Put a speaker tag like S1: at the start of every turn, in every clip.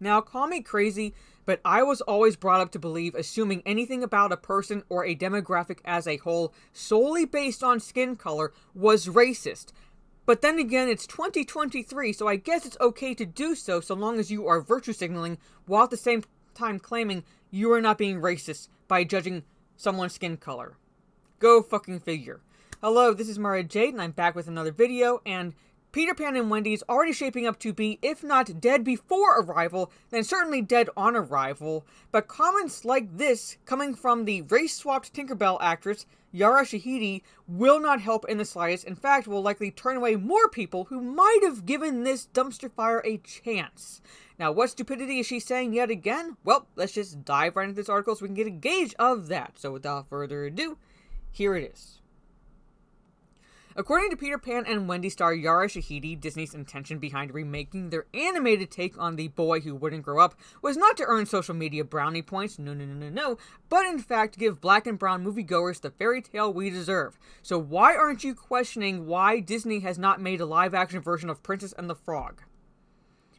S1: Now, call me crazy, but I was always brought up to believe assuming anything about a person or a demographic as a whole solely based on skin color was racist. But then again, it's 2023, so I guess it's okay to do so long as you are virtue signaling while at the same time claiming you are not being racist by judging someone's skin color. Go fucking figure. Hello, this is Mara Jade, and I'm back with another video, and Peter Pan and Wendy is already shaping up to be, if not dead before arrival, then certainly dead on arrival. But comments like this, coming from the race-swapped Tinkerbell actress, Yara Shahidi, will not help in the slightest. In fact, will likely turn away more people who might have given this dumpster fire a chance. Now, what stupidity is she saying yet again? Well, let's just dive right into this article so we can get a gauge of that. So without further ado, here it is. According to Peter Pan and Wendy star Yara Shahidi, Disney's intention behind remaking their animated take on the boy who wouldn't grow up was not to earn social media brownie points, no, but in fact give black and brown moviegoers the fairy tale we deserve. So why aren't you questioning why Disney has not made a live-action version of Princess and the Frog?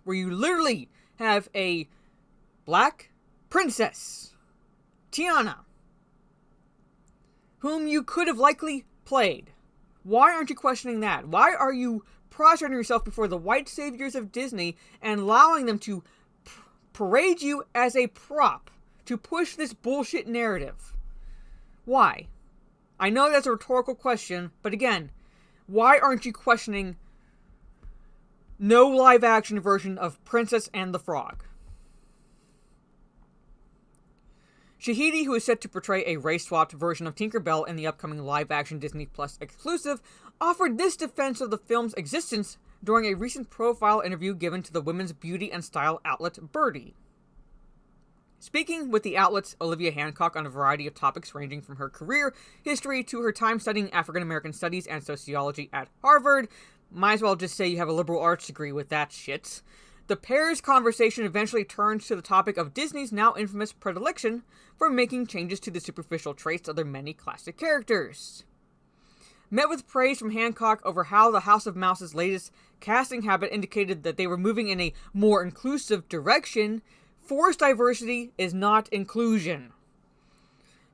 S1: Where you literally have a black princess, Tiana, whom you could have likely played. Why aren't you questioning that? Why are you prostrating yourself before the white saviors of Disney and allowing them to parade you as a prop to push this bullshit narrative? Why? I know that's a rhetorical question, but again, why aren't you questioning no live-action version of Princess and the Frog? Shahidi, who is set to portray a race-swapped version of Tinkerbell in the upcoming live-action Disney Plus exclusive, offered this defense of the film's existence during a recent profile interview given to the women's beauty and style outlet Birdie. Speaking with the outlet's Olivia Hancock on a variety of topics ranging from her career history to her time studying African-American studies and sociology at Harvard, might as well just say you have a liberal arts degree with that shit, the pair's conversation eventually turns to the topic of Disney's now infamous predilection for making changes to the superficial traits of their many classic characters. Met with praise from Hancock over how the House of Mouse's latest casting habit indicated that they were moving in a more inclusive direction, forced diversity is not inclusion.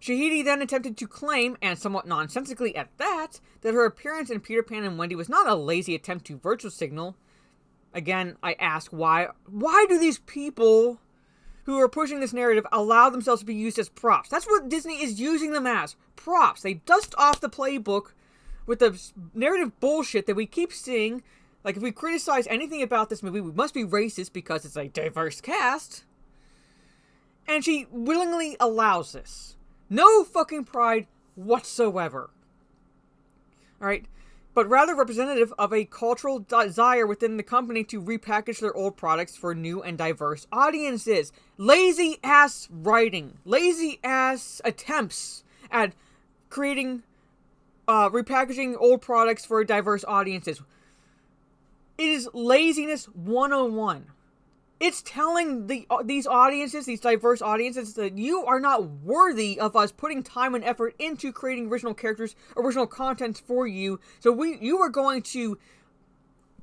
S1: Shahidi then attempted to claim, and somewhat nonsensically at that her appearance in Peter Pan and Wendy was not a lazy attempt to virtue signal. Again, I ask why do these people who are pushing this narrative allow themselves to be used as props? That's what Disney is using them as. Props. They dust off the playbook with the narrative bullshit that we keep seeing. Like, if we criticize anything about this movie, we must be racist because it's a diverse cast. And she willingly allows this. No fucking pride whatsoever. Alright? But rather representative of a cultural desire within the company to repackage their old products for new and diverse audiences. Lazy-ass writing. Lazy-ass attempts at creating, repackaging old products for diverse audiences. It is laziness 101. It's telling these audiences, these diverse audiences, that you are not worthy of us putting time and effort into creating original characters, original content for you. So you are going to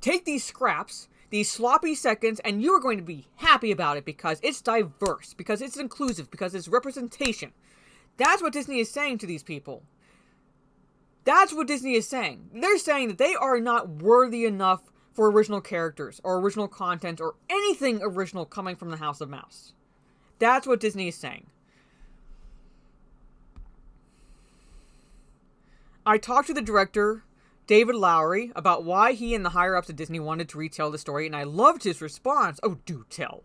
S1: take these scraps, these sloppy seconds, and you are going to be happy about it because it's diverse, because it's inclusive, because it's representation. That's what Disney is saying to these people. That's what Disney is saying. They're saying that they are not worthy enough for original characters, or original content, or anything original coming from the House of Mouse. That's what Disney is saying. I talked to the director, David Lowery, about why he and the higher-ups at Disney wanted to retell the story, and I loved his response. Oh, do tell.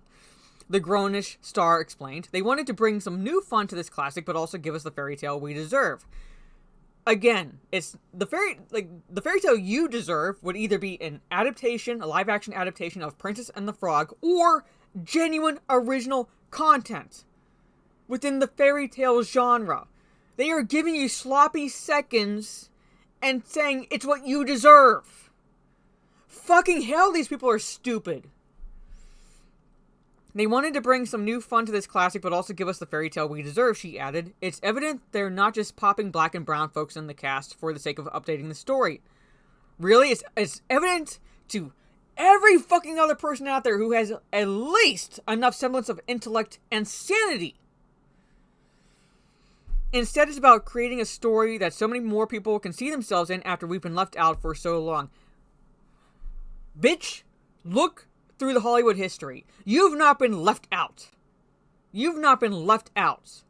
S1: The grownish star explained, they wanted to bring some new fun to this classic, but also give us the fairy tale we deserve. Again, it's the fairy tale you deserve would either be an adaptation, a live-action adaptation of Princess and the Frog, or genuine original content within the fairy tale genre. They are giving you sloppy seconds and saying it's what you deserve. Fucking hell, these people are stupid. They wanted to bring some new fun to this classic, but also give us the fairy tale we deserve, she added. It's evident they're not just popping black and brown folks in the cast for the sake of updating the story. Really? It's evident to every fucking other person out there who has at least enough semblance of intellect and sanity. Instead, it's about creating a story that so many more people can see themselves in after we've been left out for so long. Bitch, look through the Hollywood history. You've not been left out. You've not been left out.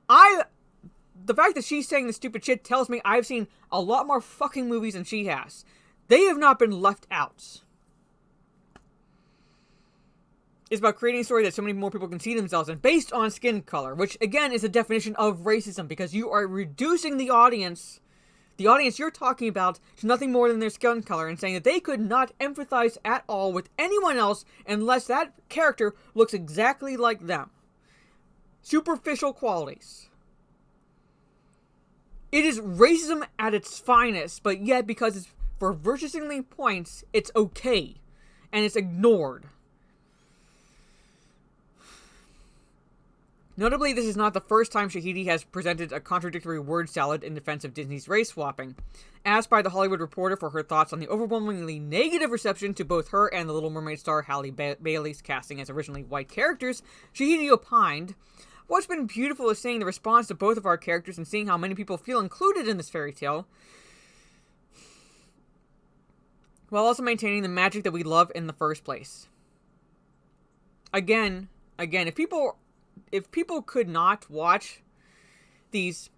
S1: The fact that she's saying this stupid shit tells me I've seen a lot more fucking movies than she has. They have not been left out. It's about creating a story that so many more people can see themselves in, based on skin color, which again is a definition of racism, because you are reducing the audience you're talking about, to nothing more than their skin color, and saying that they could not empathize at all with anyone else unless that character looks exactly like them. Superficial qualities. It is racism at its finest, but yet because it's for virtue signaling points, it's okay, and it's ignored. Notably, this is not the first time Shahidi has presented a contradictory word salad in defense of Disney's race swapping. Asked by The Hollywood Reporter for her thoughts on the overwhelmingly negative reception to both her and the Little Mermaid star Halle Bailey's casting as originally white characters, Shahidi opined, "What's been beautiful is seeing the response to both of our characters and seeing how many people feel included in this fairy tale, while also maintaining the magic that we love in the first place." Again, if people could not watch these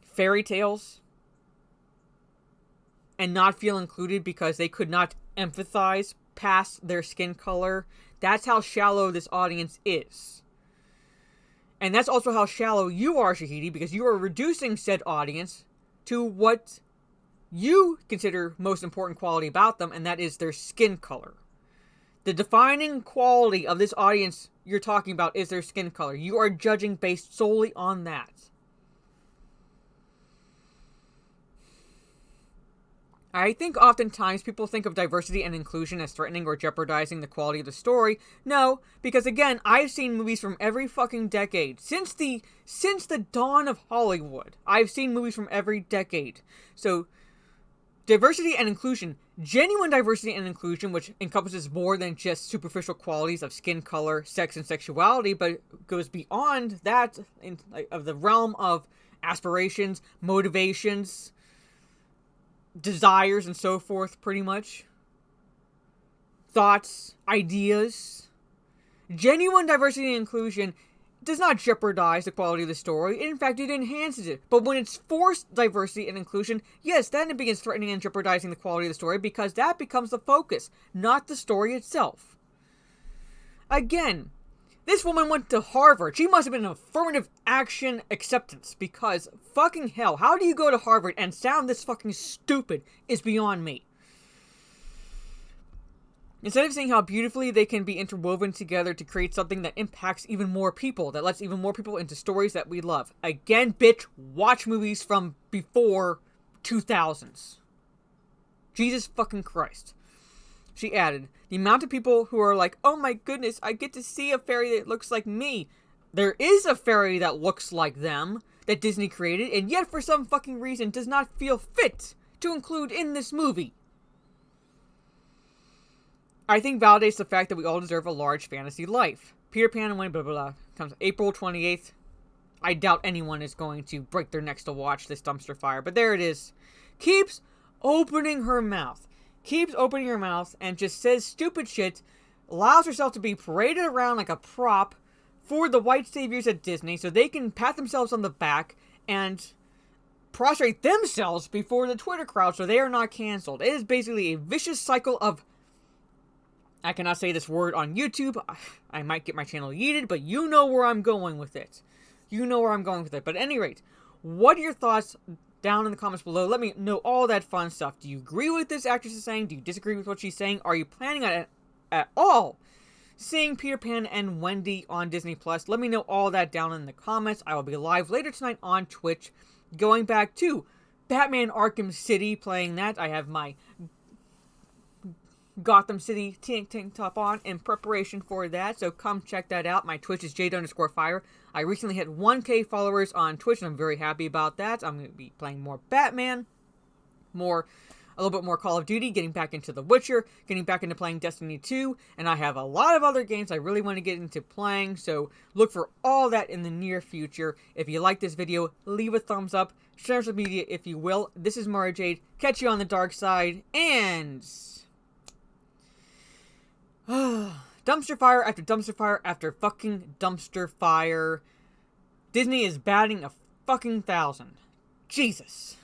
S1: fairy tales and not feel included because they could not empathize past their skin color, that's how shallow this audience is. And that's also how shallow you are, Shahidi, because you are reducing said audience to what you consider most important quality about them, and that is their skin color. The defining quality of this audience you're talking about is their skin color. You are judging based solely on that. I think oftentimes people think of diversity and inclusion as threatening or jeopardizing the quality of the story. No, because again, I've seen movies from every fucking decade. Since the dawn of Hollywood, I've seen movies from every decade. So, diversity and inclusion, genuine diversity and inclusion, which encompasses more than just superficial qualities of skin color, sex, and sexuality, but goes beyond that of the realm of aspirations, motivations, desires, and so forth, pretty much. Thoughts, ideas. Genuine diversity and inclusion does not jeopardize the quality of the story. In fact, it enhances it. But when it's forced diversity and inclusion, yes, then it begins threatening and jeopardizing the quality of the story, because that becomes the focus, not the story itself. Again, this woman went to Harvard. She must have been an affirmative action acceptance, because fucking hell, how do you go to Harvard and sound this fucking stupid is beyond me. Instead of seeing how beautifully they can be interwoven together to create something that impacts even more people, that lets even more people into stories that we love. Again, bitch, watch movies from before 2000s. Jesus fucking Christ. She added, the amount of people who are like, oh my goodness, I get to see a fairy that looks like me. There is a fairy that looks like them, that Disney created, and yet for some fucking reason does not feel fit to include in this movie. I think validates the fact that we all deserve a large fantasy life. Peter Pan and Wendy, blah, blah, blah, comes April 28th. I doubt anyone is going to break their necks to watch this dumpster fire, but there it is. Keeps opening her mouth. Keeps opening her mouth and just says stupid shit, allows herself to be paraded around like a prop for the white saviors at Disney so they can pat themselves on the back and prostrate themselves before the Twitter crowd so they are not canceled. It is basically a vicious cycle of, I cannot say this word on YouTube, I might get my channel yeeted, but you know where I'm going with it. You know where I'm going with it. But at any rate, what are your thoughts down in the comments below? Let me know all that fun stuff. Do you agree with this actress is saying? Do you disagree with what she's saying? Are you planning on it at all seeing Peter Pan and Wendy on Disney+? Let me know all that down in the comments. I will be live later tonight on Twitch, going back to Batman Arkham City, playing that. I have my Gotham City tank top on in preparation for that, so come check that out. My Twitch is Jade_Fire. I recently hit 1K followers on Twitch, and I'm very happy about that. I'm going to be playing more Batman, more a little bit more Call of Duty, getting back into The Witcher, getting back into playing Destiny 2, and I have a lot of other games I really want to get into playing, so look for all that in the near future. If you like this video, leave a thumbs up, share social media if you will. This is Mario Jade, catch you on the dark side, and... dumpster fire after dumpster fire after fucking dumpster fire. Disney is batting a fucking 1,000. Jesus.